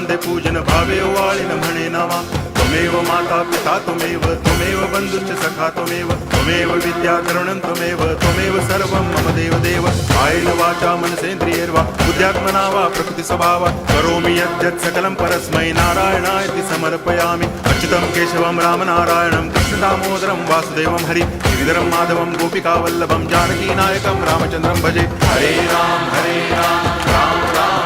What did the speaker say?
वंदे पूजन भावे वाळिन म्हणे नावा त्वमेव माता पिता त्वमेव बंधुश्च सखा त्वमेव विद्या द्रविणं त्वमेव सर्वं मम देव कायेन वाचा मनसेन्द्रियैर्वा बुद्ध्यात्मना वा प्रकृति स्वभावात् करोमि यद्यत् सकलं परस्मै नारायणायति समर्पयामि अच्युतं केशवं रामनारायणं कृष्णदामोदरं वासुदेवं हरि गिरिधरं माधवं गोपिकावल्लभं जानकीनायकं रामचन्द्रं भजे हरे राम राम राम